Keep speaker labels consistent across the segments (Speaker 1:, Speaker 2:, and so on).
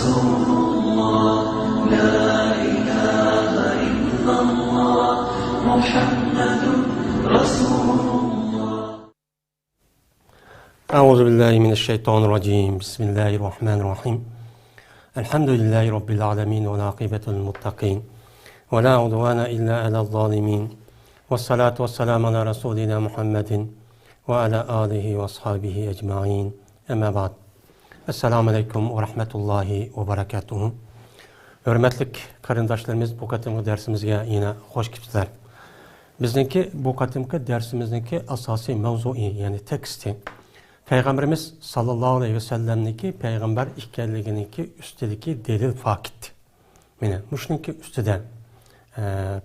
Speaker 1: رسول الله لا إله إلا الله محمد رسول الله.
Speaker 2: أعوذ بالله من الشيطان الرجيم. بسم الله الرحمن الرحيم. الحمد لله رب العالمين والعاقبة للمتقين ولا عدوان إلا على الظالمين والصلاة والسلام على رسولنا محمد وعلى آله وأصحابه أجمعين. أما بعد. Esselamu Aleyküm ve Rahmetullahi ve Berekatuhu. Hürmetlik karındaşlarımız, bu katımki dersimizge yine hoş geldiniz. Bizninki bu katımki dersimizdeki asasi mevzui, yani teksti, Peygamberimiz sallallahu aleyhi ve sellem'deki peygamber ikkenliginiki üstedeki delil fakit. Yani müşninki üsteden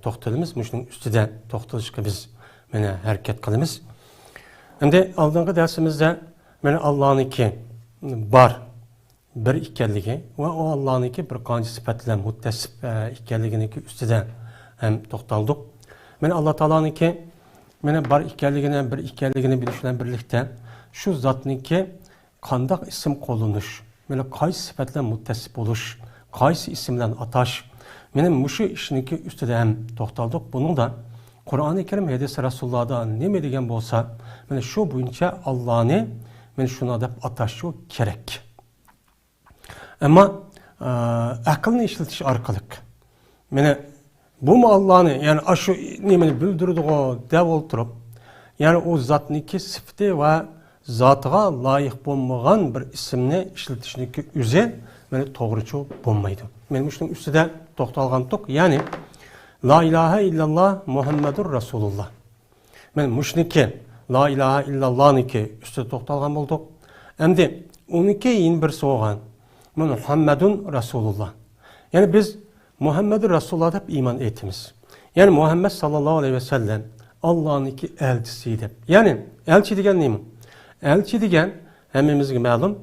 Speaker 2: toxtalımız, müşnin üsteden toxtalışka biz hareket kılımız. Hem de aldığınki dersimizde Allah'ınki bar bir ikkenligi ve o Allah'ınki bir qancha sifatlar muttasif ikkenliginiki üsteden hem toxtaldık. Allah Teala'nınki bar ikkenligini, bir ikkenligini bilişle birlikte şu zatniki qandaq isim qolunuş, qaysi sifatlar muttasif oluş, qaysi isimlen ataş, muşu işiniki üstüde hem toxtaldık. Bunun da Kur'an-ı Kerim hadisi Resulullah'da ne degen bolsa, şu boyunca Allah'ını şuna dep ataşı gerek. Ama akılını işletiş arkalık. Bu mu Allah'ını, yani aşı nemeni bildirdik o dev olturup, yani o zatniki sıfti ve zatıga layık bulmağan bir isimni işletişiniki üze doğrucu bulmaydı. Şunun üstüde toxtalgandık, yani La ilahe illallah Muhammedur Resulullah. Müşniki La ilahe illallah'niki üstüde toxtalgan bulduk. Hem de 12 yin bir soğan Muhammedun Resulullah. Yani biz Muhammedur Resulullah hep iman etimiz. Yani Muhammed sallallahu aleyhi ve sellem Allah'ın iki elçisiydi. Yani elçi degen neymi? Elçi degen hemimizge ma'lum.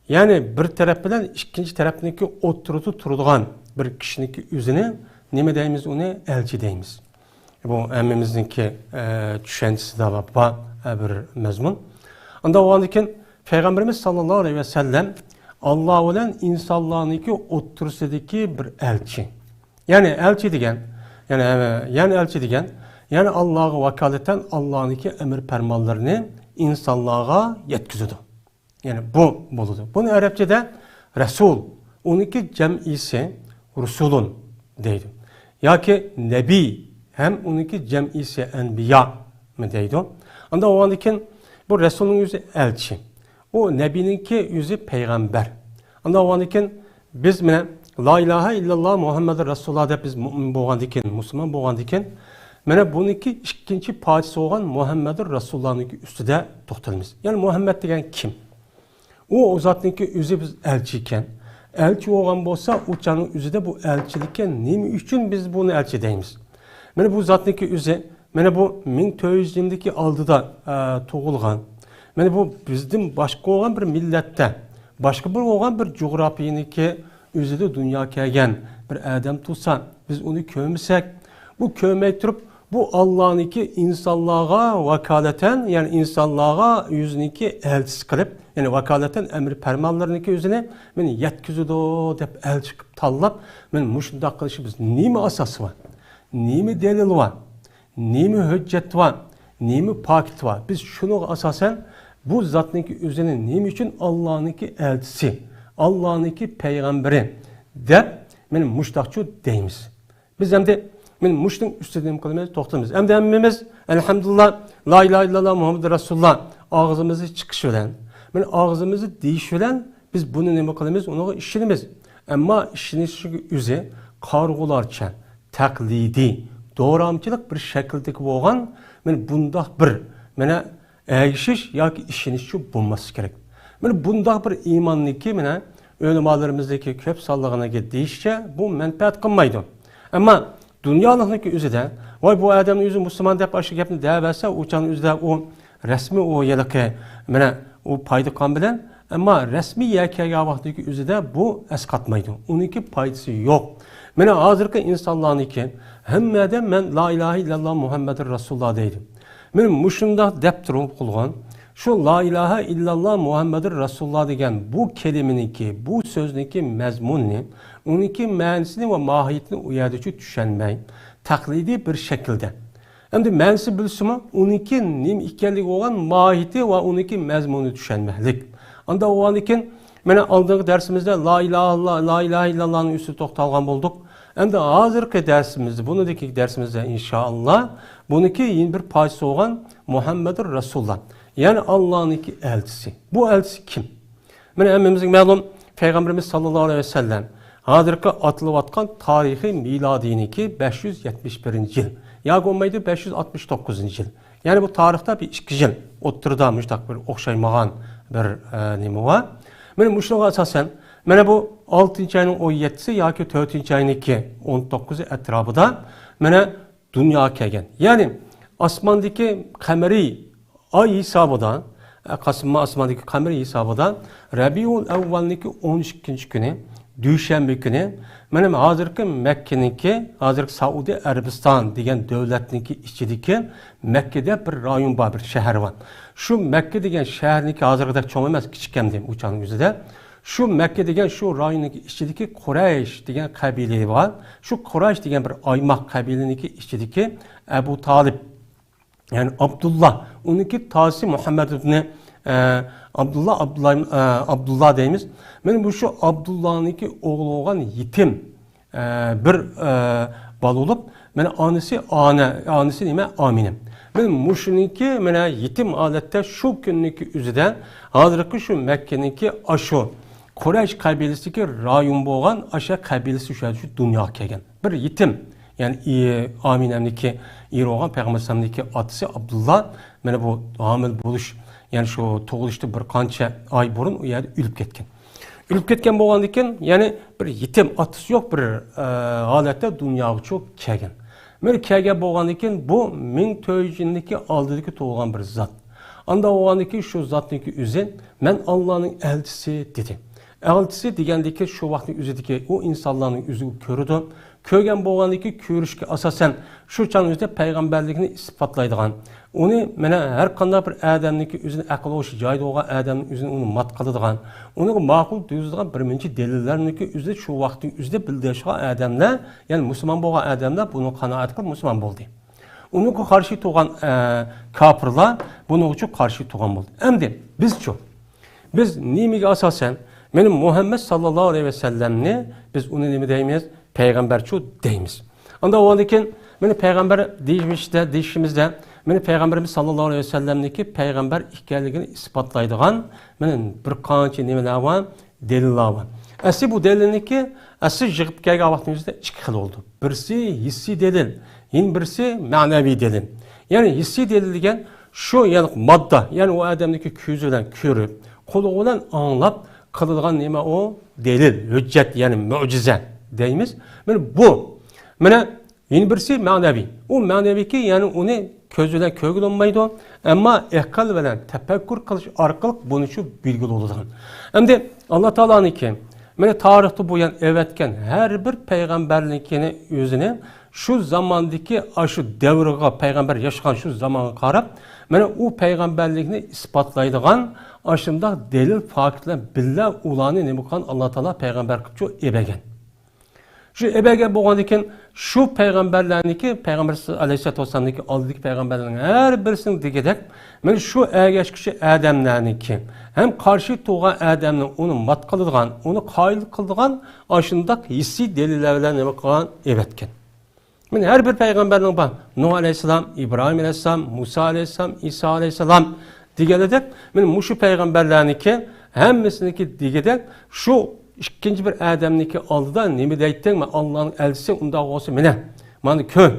Speaker 2: Yani bir taraf bilen ikinci tarafniki oturutu turduğan bir kişiniki yüzüne neme deyimiz, onu elçi deyimiz. Bu hemimizdeki düşüncesi de var bir mezmun. Onda o andiken Peygamberimiz sallallahu aleyhi ve sellem Allah olan insanlığınki oturusideki bir elçi. Yani elçi degen, yani elçi degen, yani Allah'a vakaleten Allah'ınki emir fermanlarını insanlığa yetkizdi. Yani bu buludu. Bunu Arapçada Resul, onunki cem'isi Rusulun deydi. Ya ki Nebi, hem onunki cem'isi Enbiya mı deydi. Anda o andiken bu Resul'ün yüzü elçi. O Nebi'ninki yüzü peygamber. Anda o andiken biz La ilahe illallah Muhammed Resulullah da biz mümin boğandiken, Müslüman boğandiken bununki ikinci padisi olan Muhammed Resulullah'ınki üstüde toxtalımız. Yani Muhammed degen kim? O zatınki yüzü biz elçiyken, elçi olan bolsa uçanın yüzü de bu elçilikken nemi üçün biz bunu elçi deyimiz. Bu zatınki yüzü, bu 1920'deki aldıda toğulgan, bu bizden başka olan bir millette, başka bir olan bir coğrafiyiniki yüzüde dünya kelgen bir adam tutsa, biz onu kövmesek, bu kövmey turup, bu Allah'ınki insanlığa vakaleten, yani insanlığa yüzünki elçisi kılıp, yani vakaleten emri fermanlarınki yüzüne yetkizidi dep elçi tallap, muşunda kılışı biz neymi asası var, neymi delil var, neymi hüccet var, neymi pakit var. Biz şunu asasen bu zatınki yüzüne neymi için Allah'ınki elçisi, Allah'ınki peygamberi dep muştakçı deyimiz. Biz hem de muştun üstüdüğüm kılımızı toxtalımız. Hem de hemmimiz elhamdülillah La ilahe illallah Muhammed Resulullah ağzımızı çıkış ölen, ağzımızı deyiş ölen biz bunu neme kılımız, onu işinimiz. Ama işiniz yüzü kargularken taklidi, doğramçılık bir şekildeki boğan bunda bir eğişiş ya ki işiniz şu bulması gerek. Bunda bir imanlıki önümalarımızdaki köp sallığına gittiğişçe bu menfaat kılmaydı. Ama dünyalıkniki yüzüde, vay bu adamın yüzü Müslüman deyip aşı gepini deyəbəsə, uçanın yüzüde o resmi o yılıqı, o paydı kan bilen, ama resmi yəkəyə vaxtdaki yüzüde bu eskatmaydı. Onunki paydısı yok. Hazırki insanlarınki, hemmeden la ilahe illallah Muhammedur Resulullah deydim. Muşunda dep durup kulğan, Şu la ilahe illallah Muhammedur Resulullah degen bu kelimeniki, bu sözniki mezmunni, onunki ma'nisini ve mahiyetini uyarıcı düşenmeyin. Taklidi bir şekilde. Hem de ma'nisi bilsimi, onunki nim ikenlik olan mahiyeti ve onunki mezmunu düşenmeklik. Anda o an iken, mene aldığımız dersimizde la ilahe illallah'ın üstü toxtalgan bulduk. Hem de hazırki dersimizde, bunu deki dersimizde inşallah, bununki yeni bir parçası olan Muhammedur Resulullah. Yani Allah'ın elçisi. Bu elçisi kim? Mene emmimizin məlum Peygamberimiz sallallahu aleyhi ve sellem hazırki atılıp atkan tarihi miladiniki 571. yıl. Ya olmaydı 569. yıl. Yani bu tarihte bir 2 yıl oturda müştak bir okşaymağan bir nemi var. Mene müştağa asasen mene bu 6. ayının 17'si ya ki 4. ayının 19'u etrafında mene dünya kelgen. Yani asmandaki kameri ay hesabıdan, asmandaki kameri hesabıdan Rabiul Evvel'deki 12. günü, Düşenbe günü, benim hazırki Mekke'ninki, hazırki Saudi Arabistan degen devletninki içindeki Mekke'de bir rayon var, bir şehir var. Şu Mekke degen şehirninki hazırki çoğum emez, küçükken diyeyim uçağın yüzüde. Şu Mekke degen şu rayonninki içindeki Kureyş degen kabile var. Şu Kureyş degen bir aymak kabileninki içindeki Ebu Talib, yani Abdullah, onunki tasi Muhammed ibn Abdullah deyimiz. Benim bu şu Abdullah'ınki oğlu olan yetim bir bal olup, benim anisi neyme Amine. Benim muşuninki yetim adette şu günlük üzüden, hazırki şu Mekke'ninki aşu, Kureyş kabilesindeki rayon boğan aşağı kabilesi şu dünya kegen. Bir yetim. Yani Amine'mdeki iri olan Peygamber'deki atısı Abdullah, bana bu hamil buluş, yani şu toğuluşta bir kança ay burun o yerde ülüp ketken. Ülüp ketken boğan diken, yani bir yetim atısı yok bir halette dünyayı çok kegen. Böyle kegen boğan diken bu min töycindeki aldıdaki toğulan bir zat. Anda oğandaki şu zatdaki üzen, ben Allah'ın elçisi dedi. Elçisi degendeki şu vakti üzedeki o insanların yüzü körüdü. Kögen boğandaki körüşke asasen şu çağın yüzde peygamberliğini ispatlaydıgan. Onu her kanday bir adamdaki yüzünü akıl hoş caydı olan adamın yüzünü onu matkalıdıgan. Onu makul düzdüğün birinci delillerindeki yüzde şu vakti yüzde bildiğişen adamlar, yani Müslüman boğan adamlar bunu kanaat kılıp Müslüman oldu. Onu karşı tuğan kapırlar bunu çok karşı tuğan oldu. Hem de biz nimigi asasen benim Muhammed sallallahu aleyhi ve sellem'ni biz onu nimi deyimiz? Peygamber çoğu deyimiz. Onda o andaki beni peygamber deyişimizde beni Peygamberimiz sallallahu aleyhi ve sellem'deki peygamber hikayeliğini ispatlaydıgan benim bir kançı nimeler var, deliller var. Asli bu delilindeki asli jığıp gelgen vaktimizde iki xil oldu. Birisi hissi delil, yine birisi manevi delil. Yani hissi delil degen şu yani madda, yani o adamdaki közüden körüp, kuluğundan anlap kılılgan nime o delil, hüccet yani mucize deyimiz. Bu. Yeni birisi manevi. O manevi ki yani onu közüden kögül olmaydı. Ama ehkal veren tefekkür kılış arkalık bunu şu bilgili olurdu. Hem de Allah Teala'nın ki tarihte bu yani evetken her bir peygamberliğini yüzüne şu zamandaki aşı devrine peygamber yaşayan şu zamanı karab o peygamberliğini ispatlaydıgan aşında delil fakirler billah ulanı ne bu kan Allah Teala peygamber kıpçı ebegen. Şu ebegen boğandaki şu peygamberlerdeki Peygamber Aleyhisselatü Vesselam'daki aldığı peygamberlerin her birisinin digedek şu ergeç kişi adamlarınki hem karşı tuğan adamın onu matkalıdığan, onu kayıl kıldığan aşındak hissi delillerle ne bakan evetken. Her bir peygamberlerin bak Nuh Aleyhisselam, İbrahim Aleyhisselam, Musa Aleyhisselam, İsa Aleyhisselam digedek şu peygamberlerdeki hemmisindeki digedek şu İkinci bir adamniki aldıdan nemi deyitten mi Allah'ın elçisi unda olsa mani kö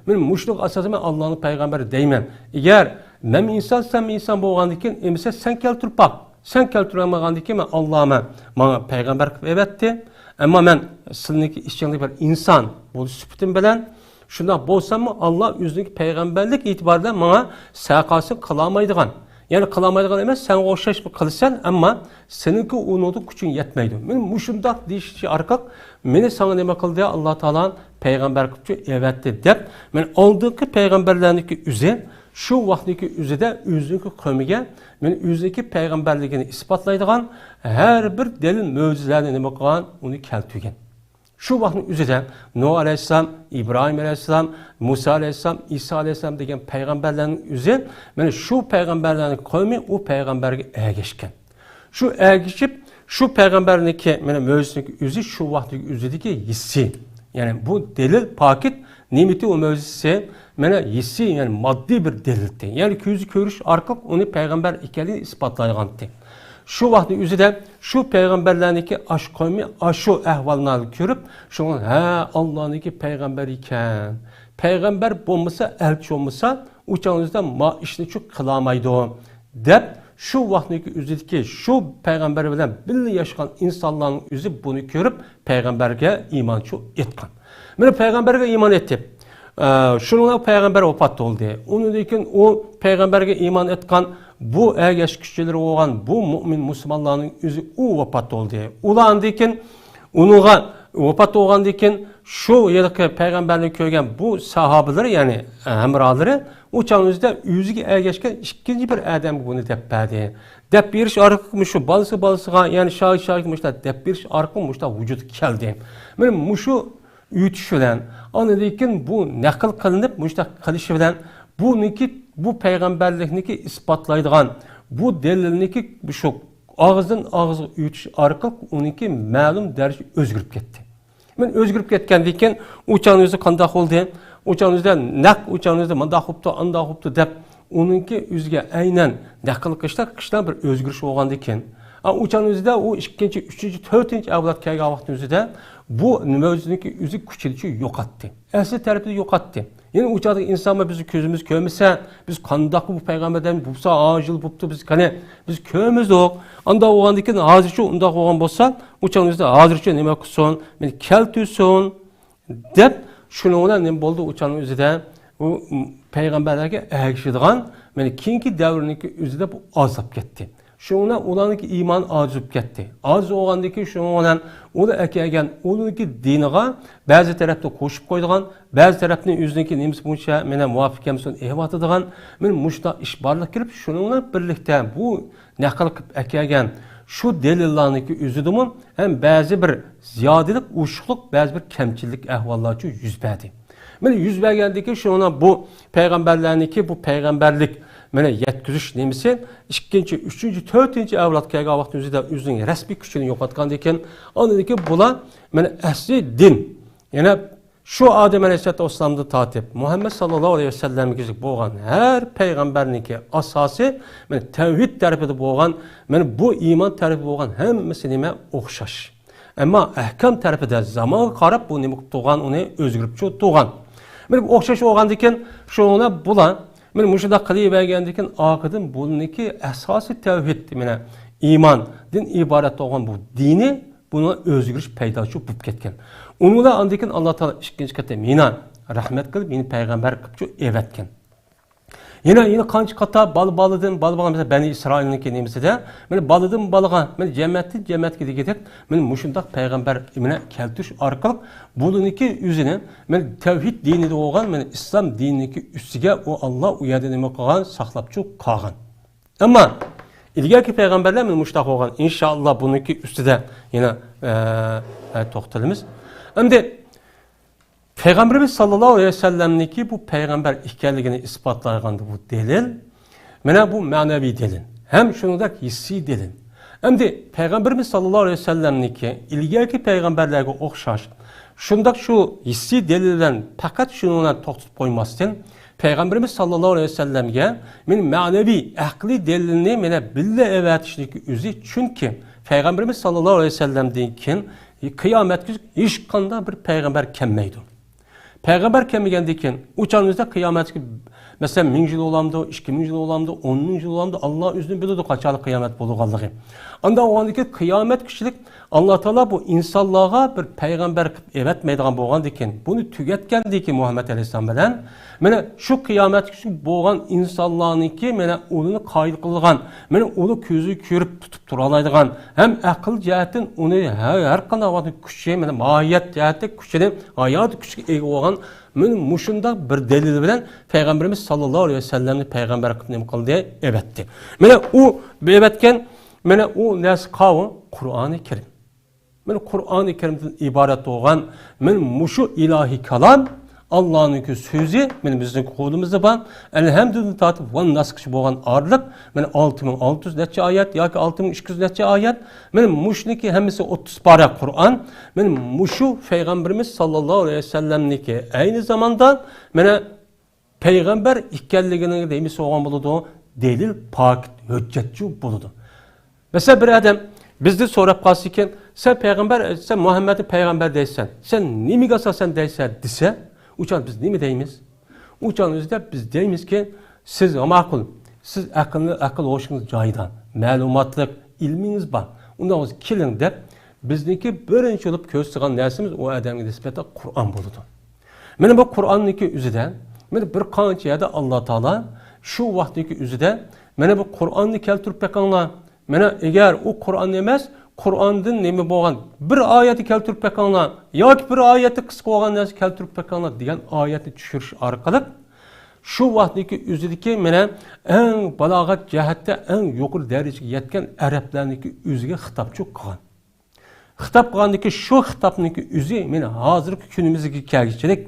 Speaker 2: benim muşluk asası men Allah'ın peygamberi deymen. Eğer men insan sen insan boğandikin emise sen keltirip bak. Sen keltiremağandikin men Allah'ıma bana peygamber evetti. Ama men sizinki işçilik bir insan bu süpütüm bilen şunda bolsam mı Allah yüzündeki peygamberlik itibariyle bana sakası kılamaydıgan. Yani kılamaydıgan emez, sen oşaş mı kılsan ama seninki unudu küçün yetmeydi. Benim muşundak deyişi arkak, beni sana neme kıldı ya Allah Teala'nın peygamber küçü evetti deyip, ben aldığım peygamberlerindeki üze, shu vaqtdagi o'zida o'zining qavmiga men o'zidagi payg'ambarligini isbotlaydigan har bir dalil mo'jizalarni nima qilgan, uni keltirgan. Shu vaqtning o'zida Nuh alayhissalom, Ibrohim alayhissalom, Musa alayhissalom, Iso alayhissalom degan payg'ambarlarning o'zi mana shu payg'ambarlarning qavmi u payg'ambarga ergashgan. Shu ergashib, shu payg'ambarniki mana mo'jizaning o'zi shu vaqtdagi o'zidagi hissi. Ya'ni bu dalil pokit nimati o mo'jizasi mana hissi, ya'ni moddiy bir dalildi. Ya'ni ko'zi ko'rish orqali uni payg'ambar ekanligini isbotlaydi. Shu vaqtning o'zida shu payg'ambarlarniki ash qavmi shu ahvollarni ko'rib, shunga ha Allohniki payg'ambar ekan. Payg'ambar bo'lmasa, elchi bo'lmasa, o'changizda ma ishni shu qilolmaydi deb shu vaqtdagi o'zidagi shu payg'ambar bilan birga yashagan insonlarning o'zi buni ko'rib payg'ambarga iymon etgan. Mana payg'ambarga iymon etdi. Shuningdek payg'ambar vafot bo'ldi. Undan keyin u payg'ambarga iymon etgan bu ergash kuchchilar bo'lgan bu mu'min musulmonlarning o'zi u vafot bo'ldi. Ulardan keyin unga vafot bo'lgandan keyin shu yilgi payg'ambarni ko'rgan bu sahobalar, ya'ni hamrohlari o'changizda o'ziga ergashgan ikkinchi bir odam buni deb berdi. Deb berish orqali shu balasiga, ya'ni shohid mushta deb berish orqali mushta vujud keldi. Mana mushu uyutish bilan, ondan keyin bu naql qilinib mushta qilish bilan bu payg'ambarlikniki isbotlaydigan bu dalilniki shu og'izdan og'izga uyutish orqali uniki ma'lum darajada o'zgarib ketdi. Men o'zgarib ketgandan keyin o'changizda qanday bo'ldi? O'changizda naq o'changizda bunday bo'libdi, unday bo'libdi deb uniki o'ziga aynan naql qilishdan bir o'zgarish bo'lgandan keyin o'changizda u 2-chi, 3-chi, 4-chi avlod kelgan vaqtimizda bu mo'jizaning o'zi kuchini yo'qotdi. Asli tarafini yo'qotdi. Ya'ni o'chaqdagi insonlar bizni ko'zimiz ko'rmasa, biz qandoq bu payg'ambardan bo'lsa, ajil bo'libdi, biz qani biz ko'rmiz yo'q. Undoq bo'lgandan keyin hozircha undoq bo'lgan bo'lsa, o'changizda hozircha nima qilsin, meni keltirsin deb shuni bilan nima bo'ldi o'chaqning o'zida u payg'ambarlarga ergashadigan, meni keyingi davrniki o'zida bu ozab ketdi. Şuna ulanık iman acıp gitti. Az oğandaki şuna olan onu ekeyen onunki diniga bazı tarafta koşup koyduğun, bazı tarafının yüzündeki neymiş bunca mene muvafık emsin ehvatıdığın, men muşta iş barlık girip şununla birlikte bu nakıl kıp ekeyen şu delillarındaki yüzüdümün hem bazı bir ziyadilik, uşukluk, bazı bir kemçilik ehvallarçı yüz verdi. Men yüz vergendeki şuna bu peygamberlerindeki bu peygamberlik mene yetkizüş nemisi 2-chi, 3-chi, 4-chi avlod kelgan vaqt o'zida o'zining rasmiy kuchini yo'qotgan ekan, ondan bular mene asli din. Yana shu Odam alayhissalomdan tortib Muhammad sallallohu alayhi vasallamga bo'lgan har payg'ambarniki asosi mene tavhid tarafida bo'lgan, mene bu iymon tarafi bo'lgan hammasi nima o'xshash. Ammo ahkam tarafida zamonga qarab bu nima qilib turgan, uni o'zgarib turgan. Mene o'xshash bo'lgandan keyin shuna bular men muşunda qilavergandan keyin oqidan buniki asosiy tavhid, mana iymon, din iborat bo'lgan bu dini buni o'zgarish paydochi bo'lib ketgan. Unga ondan keyin Alloh taolo ikkinchi qator meni rahmat qilib, meni payg'ambar qilib evatgan. Yana qancha qator bal-balidan mesela Bani İsrail'ninki nemisida, men balidan balga, men jamatga degidek, men mushundaq payg'ambar meni keltirish orqali buniki o'zini men tavhid dinida bo'lgan, men islom diniki ustiga u Alloh u yerda nima qilgan, saqlabchi qolgan. Ammo ilgarki payg'ambarlar men mushtaq bo'lgan. Inshaalloh buniki ustida yana to'xtalamiz. Endi Peygamberimiz sallallahu aleyhi ve sellem'niki bu peygamber ekanligini ispatlayan bu delil, mana bu ma'naviy delil, hem shuningdek hissiy delil. Endi Peygamberimiz sallallahu aleyhi ve sellem'niki ilgarki peygamberlarga o'xshash, shundoq shu hissiy delildan faqat shuni bilan to'xtatib qo'ymasdan, Peygamberimiz sallallahu aleyhi ve sellem'ga men ma'naviy aqliy delilni mena billa evatishniki o'zi, chunki Peygamberimiz sallallahu aleyhi ve sellem'dan keyin qiyomatga hech qanday bir payg'ambar kelmaydi. Peygamber kelmegenden keyin uçağınızda kıyametki mesela 1000 yıl olamdı, 2000 yıl olamdı, 10.000 yıl olamdı. Allah özünü bilirdi kaçalı kıyamet bo'lganligi. Anda o andaki kıyamet kişilik Allah Teala bu insanlığa bir peygamber evetmeydiğen bo'lgandan keyin bunu tügetkendik ki Muhammed Aleyhisselam bilen mene şu kıyamet kişilik bo'lgan insanlarniki mene onu qayil qilgan, mene onu ko'zi ko'rib tutib turalaydigan hem akıl cihetin onu her qanday kuchi mene mahiyet ciheti kuchini hayat kuchiga ega bo'lgan men muşunda bir delil bilen Peygamberimiz sallallahu aleyhi ve sellemni peygamber kıldım kıldı ebetti. Mene o ebetken mene o nas qavı Kur'an-ı Kerim. Men Kur'an-ı Kerim'den ibaret olan men muşu ilahi kalam Allah'ın sözü men bizning qo'limizda bor. Elhamdülillah tatib va nasqış bo'lgan arliq men 6600 necha oyat yoki 6200 necha oyat men mushniki hammasi 30 para Kur'an men mushu Peygamberimiz sallallahu aleyhi ve sellemniki aynı zamanda mena peygamber ikkenligini deyimiz olgan bo'ladi delil pak hujjatchi bo'ladi. Mesela bir adam bizde so'rab qolsa ekan, sen peygamber, sen Muhammed'in peygamber deysen, sen nimaga asosan deysan desa, uçan biz nima deymiz? Uçan o'zida biz deymiz ki, siz ma'qul, siz aql hoşunuz joyidan, ma'lumotlik, ilmingiz bor. Unda o'zi keling deb bizniki birinchi bo'lib ko'z qilgan narsamiz o odamga nisbatan Qur'on bo'ladi. Mana bu Qur'onniki o'zida, mana bir qancha yerda Alloh taolo shu vaqtniki o'zida mana bu Qur'onni keltirib berganlar. Mana eğer o Kur'an emas, Kur'an'dan nima bo'lgan bir oyatni keltirib berganlar yoki bir oyatni qisqa bo'lgan narsa keltirib berganlar degan oyatni tushirish orqali shu vaqtdagi o'zidagi mana eng balog'at jihatda eng yuqori darajaga yetgan arablarniki o'ziga xitobchi qilgan. Xitob qilgandiki shu xitobniki o'zi mana hozirgi kunimizga kelgichilik,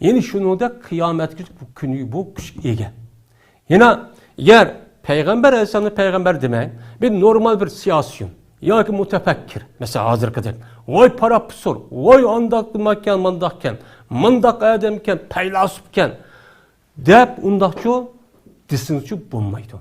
Speaker 2: ya'ni shuningda qiyomatga bu kuni bu kuch ega. Yana eğer Peygamber Aleyhisselam'ın peygamber demek bir normal bir siyasiyun ya ki mutefekkir. Mesela hazırkıdır. Vay para pusur, vay andaklımakken, mandak ademken, peylasupken deyip undakçı disinçü bulmaydı.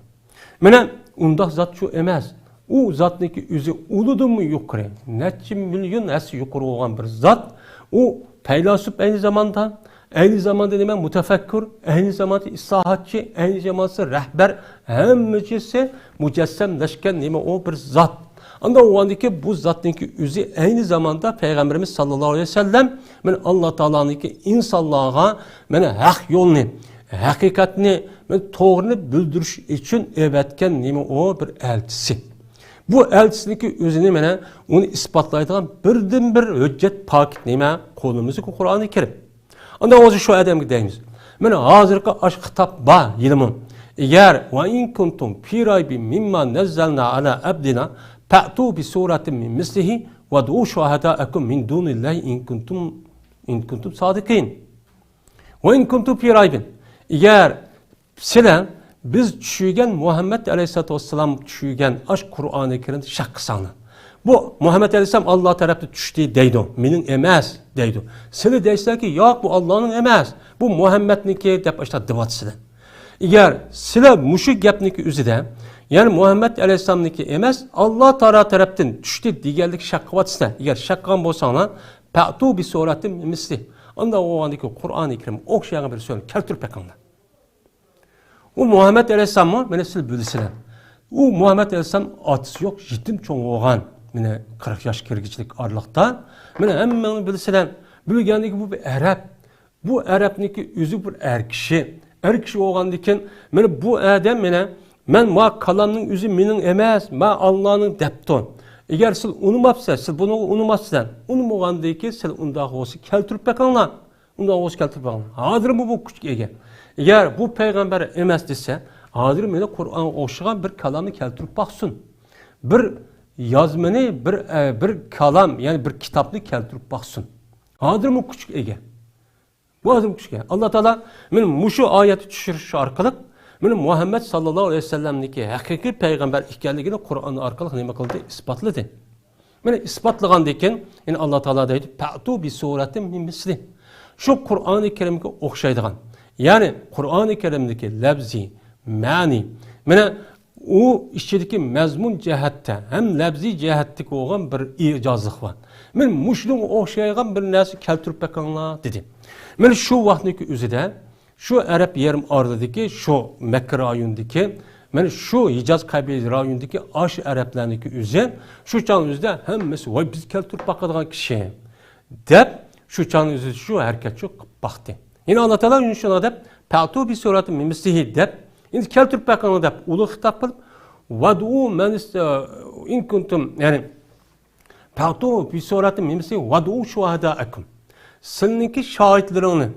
Speaker 2: Mene undak zatçı emez. O zatniki üzü uludu mu yukarı? Neçi milyon esi yukarı olan bir zat. O peylasup aynı zamanda demek mutefekkir, aynı zamanda islahatçı, aynı zamanda rehber, hemmecisi mücessemleşken neme o bir zat. Anda o andaki bu zatniki üzü aynı zamanda Peygamberimiz sallallahu aleyhi ve sellem men Allah Teala'nınki insanlığa men hak yolunu, hakikatini, men doğrunu bildiriş için evetken neme o bir elçisi. Bu elçisiniki özünü mene onu ispatlaydıgan birden bir hüccet pakit neme kolumuzu Kur'an-ı Kerim. Onda o'zi shu odamga deymiz. Mana hozirgi ash xitob bor ilmim. Agar va in kuntum fi raybin mimma nazzalna ala abdina fa'tu bi suratin min mislihi wa du'u shuhada'akum min dunillahi in kuntum sadiqin. Ve in kuntum fi raybin. Agar sizlar biz tushirgan Muhammed aleyhissalatu vesselam tushirgan ash Qur'oni Kerimda shak qilsanglar. Bu Muhammed Aleyhisselam Allah tarafta düştü deydi. Minin emas deydi. Seni deyse ki yok bu Allah'ın emas. Bu Muhammed'ninki dep işte divatsıdır. Eğer sile muşu gapniki üzide yani Muhammed Aleyhisselam'ninki emas Allah taraftan düştü digerlik şakkavatsa eğer şakkan bolsana pa'tu bi suratin misli. Onda o andaki Kur'an-ı Kerim okşayan bir söyle keltirip bakınlar. O Muhammed Aleyhisselam'ı bana sil bilsinler. O Muhammed Aleyhisselam atısı yok, jitim çoğun oğan. Mine 40 yaş kirgiçlik arlıqta. Mine hemen bilsilen, bilgendeki bu bir Arap. Bu Arapniki üzü bir erkişi. Erkişi oğandiken, mine bu adam mine, men ma kalanın üzü minin emez, ma Allah'ın depton. Eğer sil unumapsa, sil bunu unumapsan, unum oğandaki sil undağ olsa keltirip bakanlar. Undağ olsa keltirip bakanlar. Hadır bu küçük ege. Eğer bu peygamber emez dese, hadır mine Kur'an oşuğan bir kalanı keltirip baksın. Bir yazmanı bir kalam yani bir kitapını keltirip baksın. Hadır mı küçük ege? Bu adım küçük ege. Allah Teala benim muşu ayeti düşürüş arkalık benim Muhammed sallallahu aleyhi ve sellem'deki hakiki peygamber ikkenligini Kur'an arkalık neyme kıldı? İspatladı. Beni ispatlagan deyken yani Allah Teala deydi "Fa'tu bi suratin min misli." Şu Kur'an-ı Kerim'e okşaydıgan. Yani Kur'an-ı Kerim'deki lafzi, mani, mene o içindeki mezmun cihette hem lafzi cihetteki olan bir icazlık var. Men muşluğun okşaygan bir nesi keltirip bakanlar dedi. Men şu vaxtdaki üzüde şu Arap yerim ardındaki şu Mekke rayonundaki men şu Hicaz kabile rayonundaki aş Araplarındaki üzü şu çağın üzüde hemmesi vay biz keltirip bakadigan kişi dep şu çağın üzü şu herkes çok baktı. Yine Allah Teala şuna dep "Fa'tu bi suratin min mislihi" dep indi keltirip bakanlar dep ulu hitap kılıp "Vad'u men in kuntum" yani "Fa'tu bi suratin min mislihi vad'u shuhada'akum" Seninki şahitlerini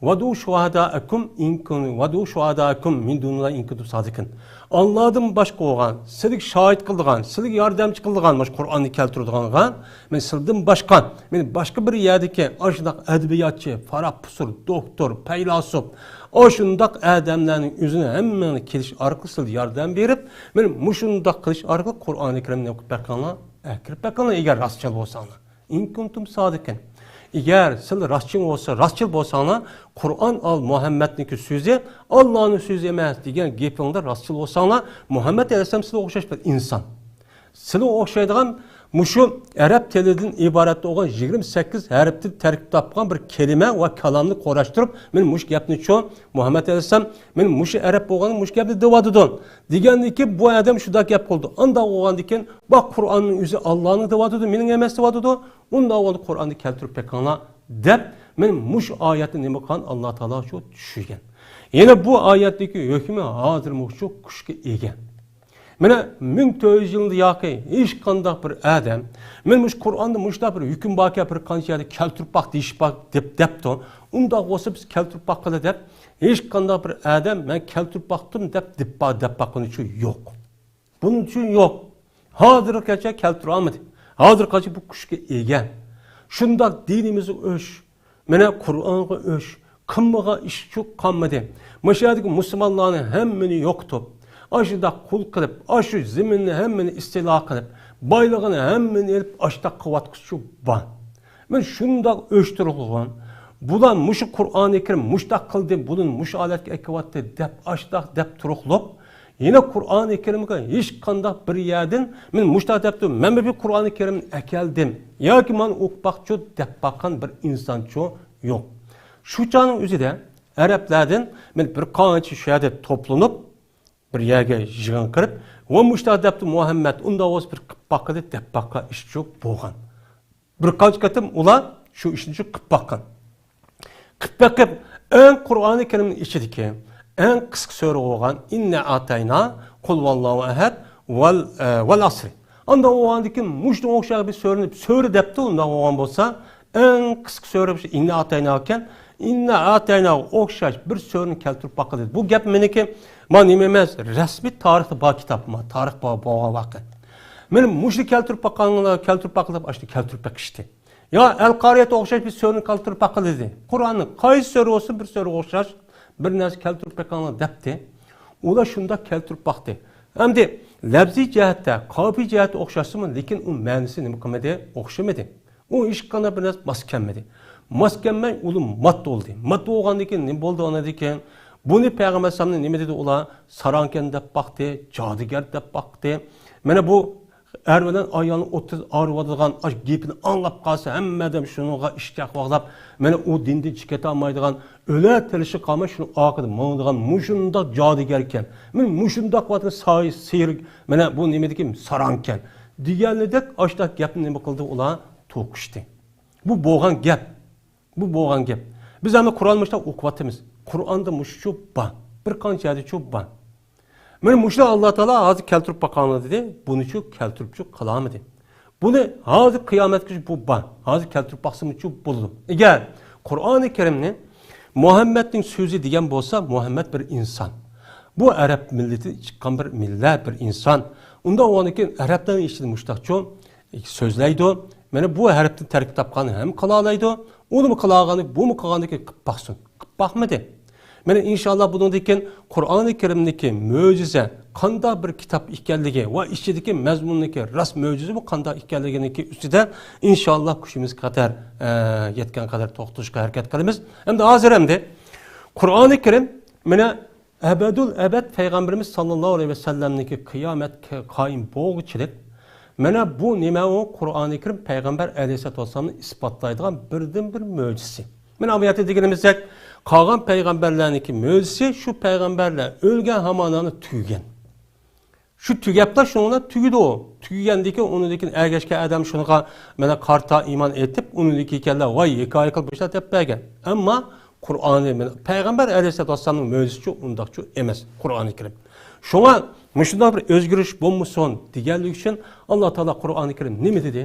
Speaker 2: Vadu şuhadâekum inkun vadu şuhadâekum min dunillah in kuntum sadikin. Allah'dan başka olan, silik şahit kıldıgan, silik yardımcı kıldıgan, baş Kur'an'ı keltirdigan, men sildim başka, men başka bir yerdeki aşındak edebiyatçı, farap pusur, doktor, peylasop, aşındak adamların yüzüne hemen keliş arqısı yardım verip, men muşundak kılış arqı Kur'an-ı Kerim'ne okup bakanlar, kirip bakanlar eğer rastçıl olsanlar. In kuntum sadikin. Eğer siz rastçıl olsanlar, Kur'an al Muhammed'ninki sözü, Allah'ın sözü emas degan gepingda rastçıl olsanlar, Muhammed Aleyhisselam size okşaş bir insan. Size okşaydigan muşu Arap tilidan ibaret olan 28 harfli terkib topgan bir kelime ve kalamni qo'rashtirib, men mush gapni cho Muhammed Aleyhisselam men mush Arap bo'lgan mush gapni devadıdan. Degandiki bu adam şudak gap qildi. Anda bo'lgandikan, bak Kur'an'ın yüzü Allah'ın devadıdan, mening emas devadıdan. Unda oldu Kur'an'ı keltirip pekana deb men mush oyatni nima qilgan Alloh taolo shu tushirgan. Yana bu oyatdagi hukmi hozir shu kuchga ega. Mana 1400 yilda yoki hech qanday bir odam men mush Qur'onda mushda bir hukm borga bir qanchalik keltirib baq deyish baq debdi. Unda bo'lsa biz keltirib baqila deb hech qanday bir odam men keltirib baqdim deb baqini uchun yo'q. Buning uchun yo'q. Hozirgacha keltira olmadi. Hozirgacha bu kuchga ega. Shundoq dinimizni o'sh, mana Qur'onga o'sh, qimmaga ish cho'q qolmadi. Mashadagi musulmonlarning hammani yo'qtib, ashida qul qilib, ashu zaminni hammani istilo qilib, boylig'ini hammani elib ashda quvvatqichu bor. Men shundoq o'shtirilgan. Bular mush Qur'oni Karim mushtaq qildi, buning mush olatga ekvatdi deb ashda deb turuqlab, yine Kur'an-ı Kerim'e hiç qanday bir yerden men mushtaq debdim, men bir Kur'an-ı Kerim'ni akeldim. Yoki men o'qibaqchi deb baqan bir insoncho yo'q. Shu chog'ning o'zida Arablardan men bir qancha shahada to'planib bir yerga yig'in qilib, va mushtaq debdim Muhammad unda o'z bir qilib baqadi deb baqa ish yo'q bo'lgan. Bir qancha qatim ular shu ishni qilib baqan. Qilib baqib, eng Kur'an-ı Kerim'nin ichidagi en kısa sure olan inne atayna kul vallahu ehad vel asri. Anda o andaki muşta okşağı bir sure depti onda o an bolsa en kısa sure bir inne atayna iken inne atayna okşaş bir sure'ni keltirip baqadi. Bu gap meniki men emas rasmi tarixda bor kitobma, tarix bo'lgan vaqt. Men muşta keltirip baqilib açtı keltirip baqishdi. Ya El-Qariyatga okşaş bir sure'ni keltirip baqildi. Kur'an'ın qaysi sure olsun bir sure okşaş bir narsa keltirib bakanlar debdi. Ular shunda keltirib baqdi. Hamda labziy jihatda, qafiy jihatda o'xshasimi, lekin u ma'nosi nima qilmadi? O'xshamadi. U hech qanday bir narsa maskanmadi. Maskanmay uli mat bo'ldi. Mat bo'lgandan keyin nima bo'ldi onadekan? Buni payg'ambar sallallohu nima dedi ular? Sarankan deb baqdi, jodigar deb baqdi. Mana bu ermeden ayağını 30 arvadığan gepini anlap qalsa hammadan şunuğa iştaq bağlap meni o dindi çıkata almaydigan öle tilişi qalma şunu aqıdı mağdigan muşundaq jadigarken men muşundaq vatını say seyir meni bu nemediki saranken digenledek açtaq gapni nima qildi ular to'qishdi. Bu bo'lgan gap. Bu bo'lgan gap. Biz ham Qur'onni o'qiyotimiz. Qur'onda mushu bor. Bir qancha yerde bor. Men muşla Allah Teala hozir keltirib baqanlar dedi. Buni chu keltirib chu qilamidi. Buni hozir qiyomatgacha bu bor. Hozir keltirib baqsam chu bo'ldi. Agar Qur'oni Karimni Muhammedning so'zi degan bo'lsa, Muhammed bir inson. Bu Arab millati chiqqan bir millat, bir inson. Unda o'niki Arabdan eshitdi mushtaqcho so'zlaydi. Mana bu harfni tarkib topganini ham qila oladi. Uni qilagani, bu qilganiki qilib baqsin. Qilib baqmadi. Mana inşallah buningdan Qur'oni Karimdagi mo'jiza qanday bir kitob ekanligi va ichidagi mazmunniki ras mo'jiza bu qanday ekanliginiki ustida inşallah kushimiz qadar yetgan qadar to'xtashga harakat qilamiz. Hamda hozir hamda Qur'oni Karim mana abadul abad payg'ambarimiz sallallohu alayhi vasallamniki qiyomatga qoyim bo'lguchilik mana bu nima u Qur'oni Karim payg'ambar alayhisolatu vasallamni isbotlaydigan birdan bir mo'jizasi. Mana oyatda deganimizda qolgan payg'ambarlarniki mo'jizasi shu payg'ambarlar o'lgan hamonani tugagan. Shu tugaplar shunga tugidi o. Tugandiki unidagi ergashgan odam shunga mana qarta iymon etib unidagi ekanlar voy hikoya qilib bo'shlar deb bergan. Ammo Qur'oni payg'ambar alayhisolatu vasallamning mo'jizasi undaqchi emas Qur'oni Karim. Shunga mushunda bir o'zgarish bo'lmasin deganlik uchun Alloh taolo Qur'oni Karim nima dedi?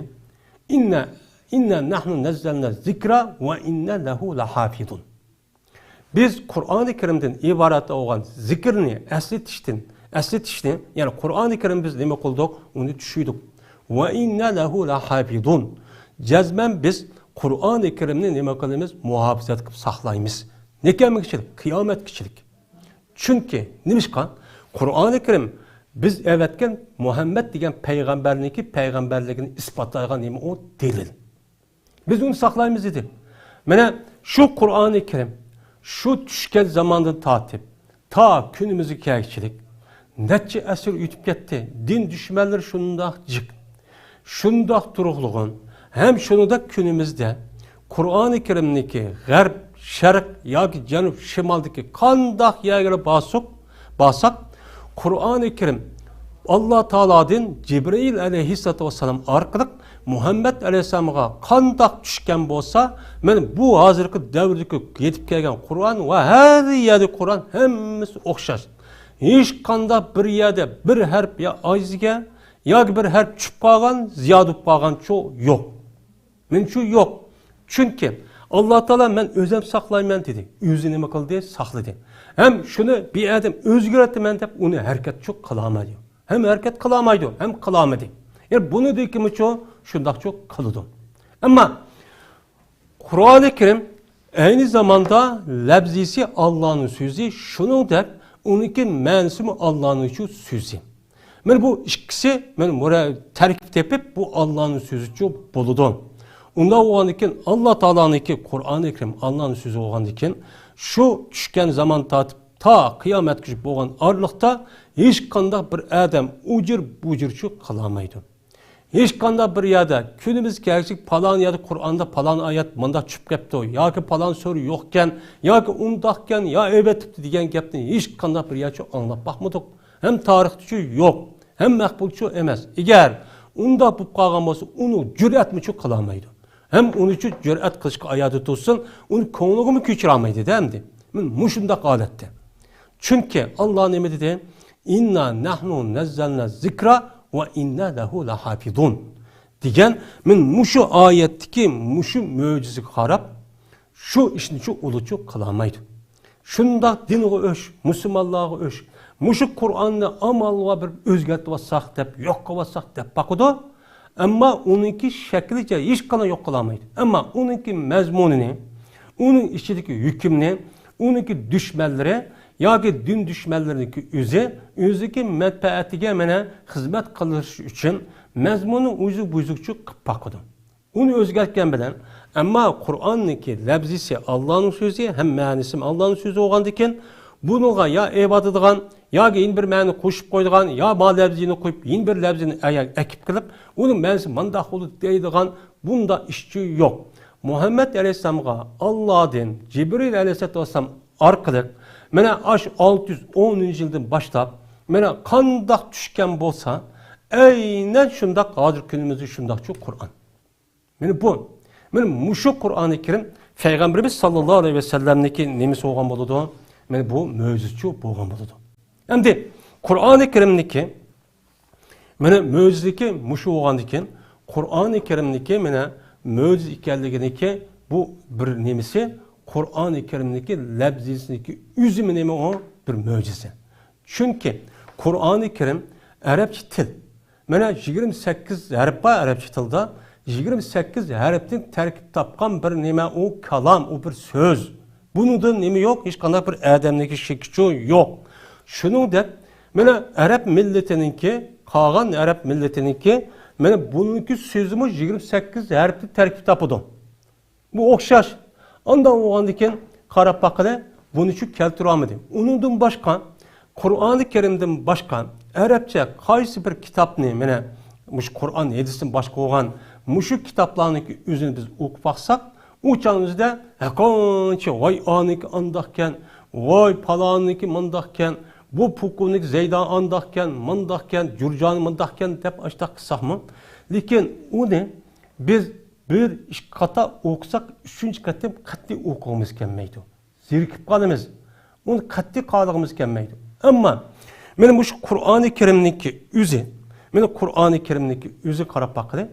Speaker 2: Inna nahnu nazzalna zikra va inna lahu lahafizun. Biz Kur'an-ı Kerim'den ibaret olan zikrini esletiştin, yani Kur'an-ı Kerim biz nima qildik, uni tushuydik. Ve inna lehu lahafidun. Cezmen biz Kur'an-ı Kerim'ni nima qilamiz, muhafazat qilib saqlaymiz. Nekamlikchilik, qiyomatkichilik. Çünkü nimishqa Kur'an-ı Kerim biz evetken Muhammed degan payg'ambarligini isbotlagan nima o delil. Biz onu saqlaymiz dedi. Mana şu Kur'an-ı Kerim şu tushgan zamondan tortib ta kunimizga kelguchilik necha asr o'tib ketdi. Din düşmanları shundoq jiq, shundoq turug'lig'in, ham shundoq kunimizda Kur'an-ı Kerimniki g'arb, sharq yoki janub, shimoldagi qandoq yerga bosak Kur'an-ı Kerim Allah Teala'dan Cibril aleyhissalatu vesselam arqılıq Muhammed aleyhisselam'a qandoq tushgan bo'lsa, men bu hozirgi davrdagi yetib kelgan Qur'on va har yerda Qur'on hammasi o'xshash. Hech qanday bir yerda bir harf ya ojizga yoki bir harf tushib qolgan, ziyoda bo'lib qolgan yo'q. Men shu yo'q. Chunki Allah Teala men o'zim saqlayman dedi. O'zi nima qildi? Saqladi. Ham shuni bir odam o'zgartiraman deb uni harakat qila olmaydi. Hem hareket kılamaydı, hem kılamadı. Yani bunu dekimi şundak çok kılıdı. Ama Kur'an-ı Kerim aynı zamanda lebzisi Allah'ın sözü, şunun da onunki mensi Allah'ın sözü. Ben bu ikisi ben buraya terkip tepip bu Allah'ın sözü çok buludu. Onda olan iken Allah Teala'nın ki Kur'an-ı Kerim Allah'ın sözü olan iken şu düşken zaman ta kıyamet gücü boğan arlıkta hiç kanda bir adam ucur bucur şu kalamaydı. Hiç kanda bir yada günümüz gerçek palan ya da Kur'an'da palan ayet manda çıp gepti o. Ya ki palan soru yokken, ya ki undakken, ya evet diyen gepti. Hiç kanda bir yada anlap bakmadık. Hem tarihçi yok, hem mekbulçu emez. Eğer unda bu kalgan olsa onu cüret mi çok kalamaydı. Hem onu için cüret kılışkı ayatı tutsun, onu konuğumu küçüramaydı değil mi? Muşunda kalette. Çünkü Allah ne dedi? İnna nahnu nazzalna zikra ve inna lehu lahafizun. Diyen men muşu ayetteki muşu mucize qarab şu işini şu uluçu kılamaydı. Şunda dinği öş, Müslümanlığı öş. Muşu Kur'an'ı amalga bir özgərtib vassaq deb, yok qıvassaq deb bakıdı. Ama onunki şeklice hiç kana yok kılamaydı. Ama onunki mezmununu, onun içindeki hükümünü, onunki düşmanları yoki din düşmanlarıniki özüki menfaatiga mana xizmat qilish uchun mazmuni o'zi buzukchi qilib baqidi. Uni o'zgartgan bilan, ammo Qur'onniki labzisi Allohning so'zi, ham ma'nisi Allohning so'zi bo'lgandan keyin bunga ya ibadatigan, yoki yin bir ma'ni qo'shib qo'ydigan, yo ma labzini qo'yib, yin bir labzini akib qilib, uning ma'nisi mandaq bo'ldi deydigan bunda ishchi yo'q. Muhammed alayhisolamga Allohdan Cibril alayhisolam orqali mana aş 610 yıldan başlap, mana qandaq tushgan bo'lsa, aynan shundaq hozir kunimizda shundaq Kur'an. Mana bu, mana mushu Qur'oni Kerim Peygamberimiz sallallohu alayhi vasallamniki nemisi bo'lgan bo'ladi. Mana bu mo'jiza bo'lgan bo'ladi. Endi Qur'oni Kerimniki mana mo'jizaki mushu bo'lgandan keyin Qur'oni Kerimniki mana mo'jiza ekanliginiki bu bir nemisi Kur'an-ı Kerim'deki lebzisindeki üzümü nemi o bir mucize. Çünkü Kur'an-ı Kerim Arapça til. Mana 28 harf var Arapça tilde. 28 harften terkip tapkan bir neme o kalam, o bir söz. Bunun da nemi yok, hiç kadar bir adamdaki şekçi yok. Şunun da mana Arap milletininki, kalan Arap milletininki, mana bununki sözümüz 28 harften terkip tapıdı. Bu okşaş. Ondan oğandaki qarab bakıda bunu şu keltiramadı. Onundan başka, Kur'an-ı Kerim'den başka, Arapça qaysi bir kitapni, mana muş Kur'an edisin başka olan, muşu kitaplarını özünü biz okup baksak, o çağımızda qancha vay aniki andaqken, vay palaniki mandaqken, bu pukunik Zeydan andaqken, mandaqken, Cürcan mandaqken dep açtaq qısaqmı? Lekin onu biz bir iş kata okusak, üçüncü katı katli okumamız gelmeydi. Zirkip kalımız, onu katli kalımız gelmeydi. Ama benim bu Kur'an-ı Kerim'deki üzü, benim Kur'an-ı Kerim'deki üzü karab bakıdı.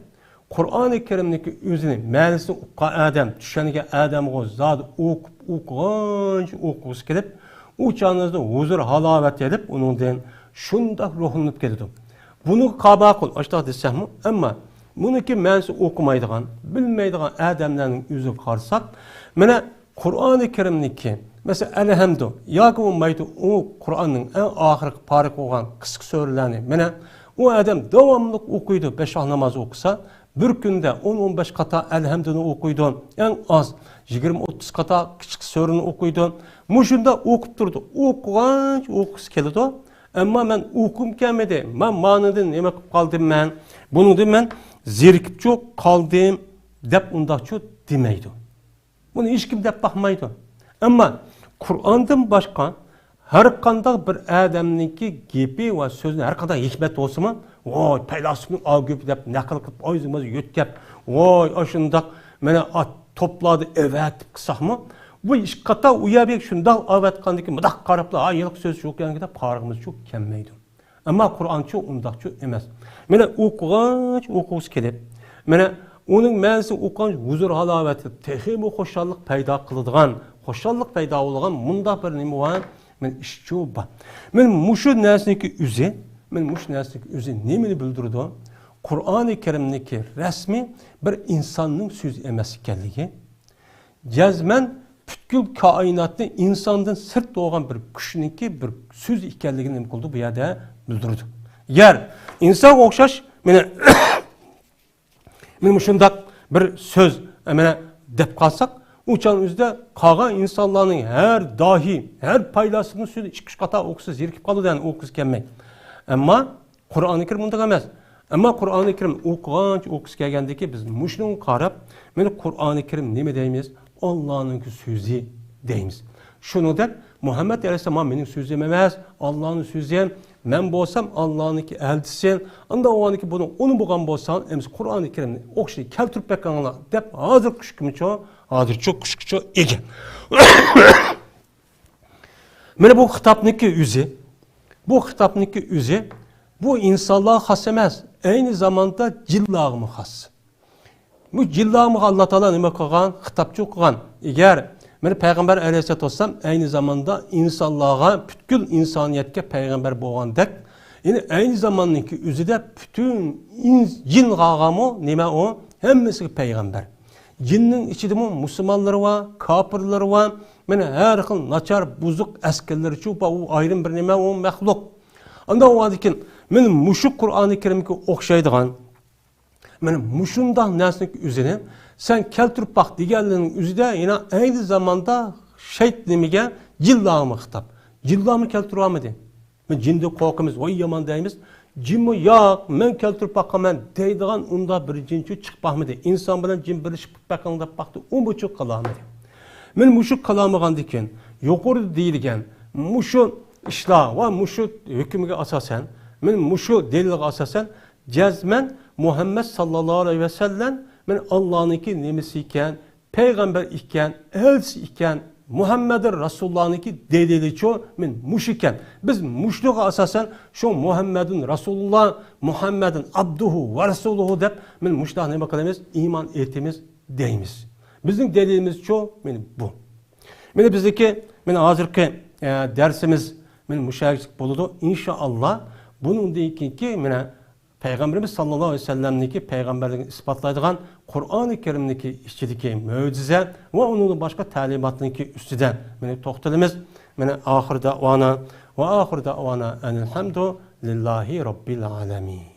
Speaker 2: Qur'oni Karimniki o'zini ma'nosini uqqan odam, tushuniga odamga zot o'qig'ich kelib, u chog'ingizda huzur halovat edib, uningdan shundoq ruhlanib keladi. Buni qaba qil, ashta desam, ammo buniki ma'nosini o'qimaydigan, bilmaydigan odamlarning o'ziga qarasak, mana Qur'oni Karimniki mesela elhamdu yoki bo'lmaydi u Qur'onning eng oxirgi pari bo'lgan qisqa so'rlarni mana u odam davomli o'qiydi, 5 vaqt namoz o'qisa, bir kunda 10-15 qata elhamduni o'qiydi, eng oz 20-30 qata kichik so'rini o'qiydi. Mushunda o'qib turdi. O'qis keladi. Ammo men o'qim kelmadi. Men ma'nodan nima qilib qoldim men? Buningdan men zerikib qoldim deb undaqcha demaydi. Buni hech kim deb baxmaydi. Ammo Qur'ondan boshqa har qanday bir odamningki gapi va so'zni har qanday hikmat bo'lsa-mi, voy, faylasufning avgib deb naql qilib o'zimiz yo'tkab, voy, o'shundoq mana to'pladi evat deb qilsaqmi, bu ish qata uyabek shundoq avatqandiki, mudaq qarablar, ayliq so'z yo'q ekanida parig'imiz yo'q kelmaydi. Ammo Qur'onchi undaqchi emas. Mana o'quvchi kelib, mana uning ma'nosi o'qigan huzur halovati, texmi xo'shallik paydo qiladigan, xo'shallik paydo bo'lgan mundaq bir nima bor? Men ishchi bor. Men mushu narsaniki o'zi nimani bildirdi? Qur'oni Karimniki rasmi bir insonning so'zi emas ekanligi, jazman butkul koinotni insondan sirt bo'lgan bir kuchniki bir so'z ekanligini nima qildi bu yerda bildirdi. Agar inson o'xshash men shundoq bir so'z mana deb qolsak, uçan o'zida qolgan insonlarning har dohi, har paylasini so'zi 2-3 qata o'qisa zerikib qoladi, ya'ni o'qiz kelmaydi. Ammo Qur'oni Karim bunday emas. Ammo Qur'oni Karim o'qiz kelgandiki biz mushning qarab, men Qur'oni Karim nima deymiz? Allohning so'zi deymiz. Shuningdek Muhammad alayhisalom mening so'zim emas, Allohning so'zi. Men bo'lsam Allohniki elchisi, unda o'niki buni uni bo'lgan bo'lsam, emas Qur'oni Karimni o'qishni keltirib berganlar deb hozir hozircha qushqicha ekan. Mana bu kitobniki o'zi, bu insonlar xos emas, aynı zamanda jillarga xos. Bu jillarga Alloh taolo nima qilgan? Kitobcha qilgan. Agar men payg'ambar alayhisolatu vasallam aynı zamanda insonlarga, butkul insoniyatga payg'ambar bo'lgandek, ya'ni aynı zamandaki o'zida bütün jin g'ag'ami nima u? Hammasiga payg'ambar. Jinning ichidami musulmonlar va kofirlar va mana har xil nachar, buzuq askarlar chu bu ayrim bir nima u maxluq. Unda o'adikin men mushu Qur'oni Karimga o'xshaydigan mana mushundoq narsani o'zini sen keltirib baq deganlarning o'zida yana aynı zamanda shayt nimiga jillarga xitob. Jillarni keltirib olmadi. Men jinni qo'rqimiz, voy yomon deymiz. Jinmi yo'q, men keltirib baqaman deydigan unda bir jinchi chiqib baqmadi. Inson bilan jin birlashib baqan deb baqdi, u buchuq qilolmadi. Men mushu qilolmagandan keyin yuqori deyilgan mushu ishlar va mushu hukmiga asosan, men mushu dalilga asosan jazman Muhammad sallallohu alayhi va sallam men Allohniki nimasi ekan, payg'ambar ekan, elchisi ekan, Muhammadur Rasulullah'niki deliliço men mush ekan. Biz mushluğa asasen şu Muhammedun Rasulullah, Muhammedun abduhu ve rasuluhu deb men mushluğa nima qilamiz? İman etimiz deymiz. Bizning delilimiz şu men bu. Meni bizdeki men hozirgi dersimiz men mushaylik bo'ladi. İnşallah bunun deykinki mena Peygamberimiz sallallahu aleyhi ve sellem'niki peygamberliğini ispatlaydıgan Kur'an-ı Kerim'deki işçideki mucize ve onun başka talimatındaki üstüden meni toxtalımız. Meni ahir davana ve ahir davana enelhamdu lillahi rabbil alamin.